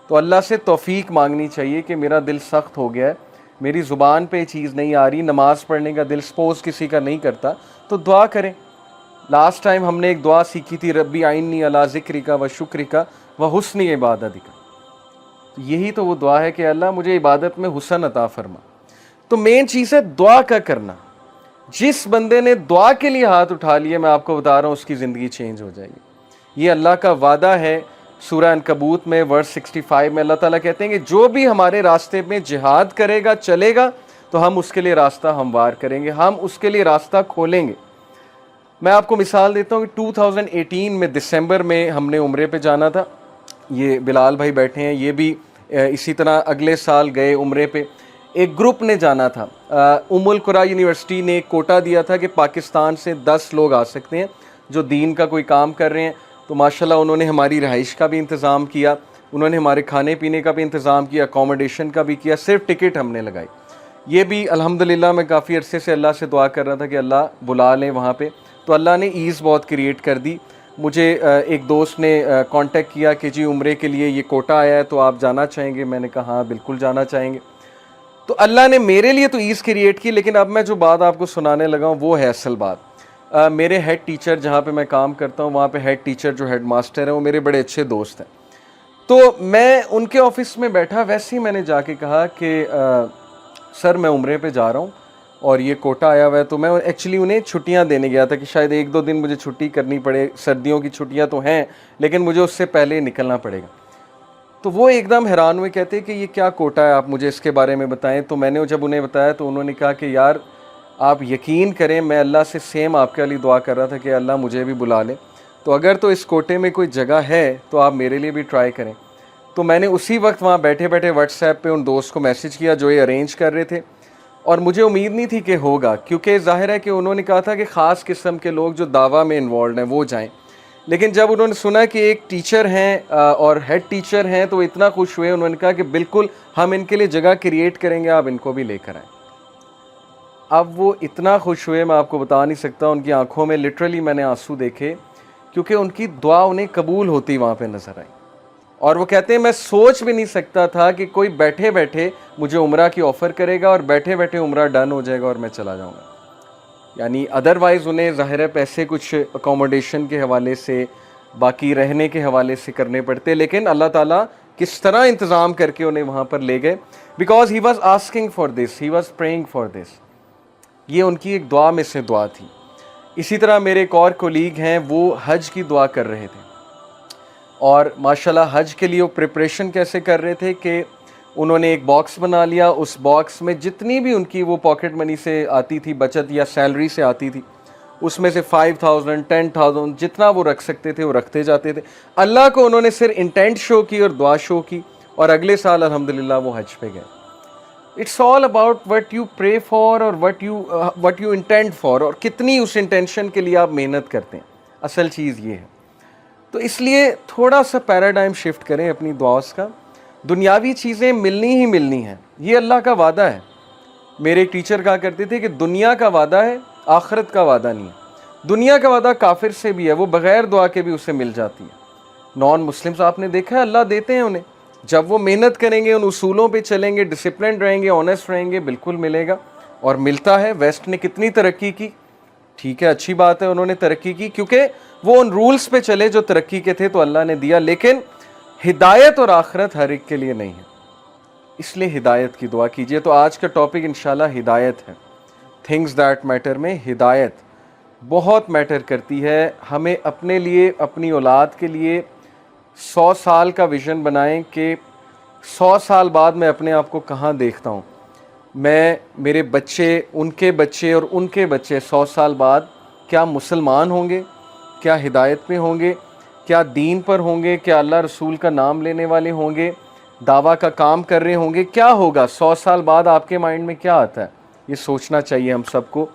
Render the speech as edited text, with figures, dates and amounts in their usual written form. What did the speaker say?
تو اللہ سے توفیق مانگنی چاہیے کہ میرا دل سخت ہو گیا ہے، میری زبان پہ چیز نہیں آ رہی، نماز پڑھنے کا دل سپوز کسی کا نہیں کرتا، تو دعا کریں۔ لاسٹ ٹائم ہم نے ایک دعا سیکھی تھی، ربی اعنی علی ذکرک و شکرک و حسن عبادتک۔ یہی تو وہ دعا ہے کہ اللہ مجھے عبادت میں حسن عطا فرما۔ تو مین چیز ہے دعا کا کرنا۔ جس بندے نے دعا کے لیے ہاتھ اٹھا لیے، میں آپ کو بتا رہا ہوں، اس کی زندگی چینج ہو جائے گی۔ یہ اللہ کا وعدہ ہے۔ سورہ عنکبوت میں ورس 65 میں اللہ تعالیٰ کہتے ہیں کہ جو بھی ہمارے راستے میں جہاد کرے گا، چلے گا، تو ہم اس کے لیے راستہ ہموار کریں گے، ہم اس کے لیے راستہ کھولیں گے۔ میں آپ کو مثال دیتا ہوں کہ 2018 میں دسمبر میں ہم نے عمرے پہ جانا تھا۔ یہ بلال بھائی بیٹھے ہیں، یہ بھی اسی طرح اگلے سال گئے عمرے پہ۔ ایک گروپ نے جانا تھا، القرا یونیورسٹی نے ایک کوٹا دیا تھا کہ پاکستان سے 10 لوگ آ سکتے ہیں جو دین کا کوئی کام کر رہے ہیں۔ تو ماشاءاللہ انہوں نے ہماری رہائش کا بھی انتظام کیا، انہوں نے ہمارے کھانے پینے کا بھی انتظام کیا، اکوموڈیشن کا بھی کیا، صرف ٹکٹ ہم نے لگائی۔ یہ بھی الحمدللہ میں کافی عرصے سے اللہ سے دعا کر رہا تھا کہ اللہ بلا لیں وہاں پہ، تو اللہ نے ایز بہت کریٹ کر دی۔ مجھے ایک دوست نے کانٹیکٹ کیا کہ جی عمرے کے لیے یہ کوٹا آیا ہے تو آپ جانا چاہیں گے؟ میں نے کہا ہاں بالکل جانا چاہیں گے۔ تو اللہ نے میرے لیے تو ایز کریٹ کی، لیکن اب میں جو بات آپ کو سنانے لگا ہوں وہ ہے اصل بات۔ میرے ہیڈ ٹیچر جہاں پہ میں کام کرتا ہوں، وہاں پہ ہیڈ ٹیچر جو ہیڈ ماسٹر ہیں وہ میرے بڑے اچھے دوست ہیں۔ تو میں ان کے آفس میں بیٹھا، ویسے ہی میں نے جا کے کہا کہ سر میں عمرے پہ جا رہا ہوں اور یہ کوٹا آیا ہوا ہے۔ تو میں ایکچولی انہیں چھٹیاں دینے گیا تھا کہ شاید 1-2 دن مجھے چھٹی کرنی پڑے، سردیوں کی چھٹیاں تو ہیں لیکن مجھے اس سے پہلے نکلنا پڑے گا۔ تو وہ ایک دم حیران ہوئے، کہتے کہ یہ کیا کوٹا ہے، آپ مجھے اس کے بارے میں بتائیں۔ تو میں نے جب انہیں بتایا تو انہوں نے کہا کہ یار آپ یقین کریں، میں اللہ سے سیم آپ کے لیے دعا کر رہا تھا کہ اللہ مجھے بھی بلا لے، تو اگر تو اس کوٹے میں کوئی جگہ ہے تو آپ میرے لیے بھی ٹرائی کریں۔ تو میں نے اسی وقت وہاں بیٹھے بیٹھے واٹس ایپ پہ ان دوست کو میسج کیا جو یہ ارینج کر رہے تھے، اور مجھے امید نہیں تھی کہ ہوگا، کیونکہ ظاہر ہے کہ انہوں نے کہا تھا کہ خاص قسم کے لوگ جو دعویٰ میں انوالوڈ ہیں وہ جائیں۔ لیکن جب انہوں نے سنا کہ ایک ٹیچر ہیں اور ہیڈ ٹیچر ہیں تو اتنا خوش ہوئے، انہوں نے کہا کہ بالکل ہم ان کے لیے جگہ کریٹ کریں گے، آپ ان کو بھی لے کر آئیں۔ اب وہ اتنا خوش ہوئے میں آپ کو بتا نہیں سکتا، ان کی آنکھوں میں لٹرلی میں نے آنسو دیکھے، کیونکہ ان کی دعا انہیں قبول ہوتی وہاں پہ نظر آئی۔ اور وہ کہتے ہیں میں سوچ بھی نہیں سکتا تھا کہ کوئی بیٹھے بیٹھے مجھے عمرہ کی آفر کرے گا اور بیٹھے بیٹھے عمرہ ڈن ہو جائے گا اور میں چلا جاؤں گا۔ یعنی ادروائز انہیں ظاہر ہے پیسے کچھ اکوموڈیشن کے حوالے سے، باقی رہنے کے حوالے سے کرنے پڑتے، لیکن اللہ تعالیٰ کس طرح انتظام کر کے انہیں وہاں پر لے گئے، because he was asking for this, he was praying for this. یہ ان کی ایک دعا میں سے دعا تھی۔ اسی طرح میرے ایک اور کولیگ ہیں، وہ حج کی دعا کر رہے تھے، اور ماشاءاللہ حج کے لیے وہ پریپریشن کیسے کر رہے تھے کہ انہوں نے ایک باکس بنا لیا، اس باکس میں جتنی بھی ان کی وہ پاکٹ منی سے آتی تھی بچت یا سیلری سے آتی تھی، اس میں سے 5000 10,000 جتنا وہ رکھ سکتے تھے وہ رکھتے جاتے تھے۔ اللہ کو انہوں نے صرف انٹینٹ شو کی اور دعا شو کی، اور اگلے سال الحمدللہ وہ حج پہ گئے۔ It's all about what you pray for اور وٹ یو انٹینٹ فار، اور کتنی اس انٹینشن کے لیے آپ محنت کرتے ہیں، اصل چیز یہ ہے۔ تو اس لیے تھوڑا سا پیراڈائم شفٹ کریں اپنی دعاؤں کا۔ دنیاوی چیزیں ملنی ہی ملنی ہیں، یہ اللہ کا وعدہ ہے۔ میرے ایک ٹیچر کہا کرتے تھے کہ دنیا کا وعدہ ہے، آخرت کا وعدہ نہیں ہے۔ دنیا کا وعدہ کافر سے بھی ہے، وہ بغیر دعا کے بھی اسے مل جاتی ہے۔ نان مسلمز آپ نے دیکھا ہے اللہ دیتے ہیں انہیں، جب وہ محنت کریں گے، ان اصولوں پہ چلیں گے، ڈسپلن رہیں گے، آنیسٹ رہیں گے، بالکل ملے گا، اور ملتا ہے۔ ویسٹ نے کتنی ترقی کی، ٹھیک ہے اچھی بات ہے انہوں نے ترقی کی، کیونکہ وہ ان رولز پہ چلے جو ترقی کے تھے تو اللہ نے دیا، لیکن ہدایت اور آخرت ہر ایک کے لیے نہیں ہے، اس لیے ہدایت کی دعا کیجئے۔ تو آج کا ٹاپک انشاءاللہ ہدایت ہے۔ تھنگز دیٹ میٹر میں ہدایت بہت میٹر کرتی ہے۔ ہمیں اپنے لیے، اپنی اولاد کے لیے 100 سال کا ویژن بنائیں کہ 100 سال بعد میں اپنے آپ کو کہاں دیکھتا ہوں، میں، میرے بچے، ان کے بچے اور ان کے بچے 100 سال بعد کیا مسلمان ہوں گے، کیا ہدایت میں ہوں گے، کیا دین پر ہوں گے، کیا اللہ رسول کا نام لینے والے ہوں گے، دعویٰ کا کام کر رہے ہوں گے، کیا ہوگا 100 سال بعد آپ کے مائنڈ میں کیا آتا ہے؟ یہ سوچنا چاہیے ہم سب کو۔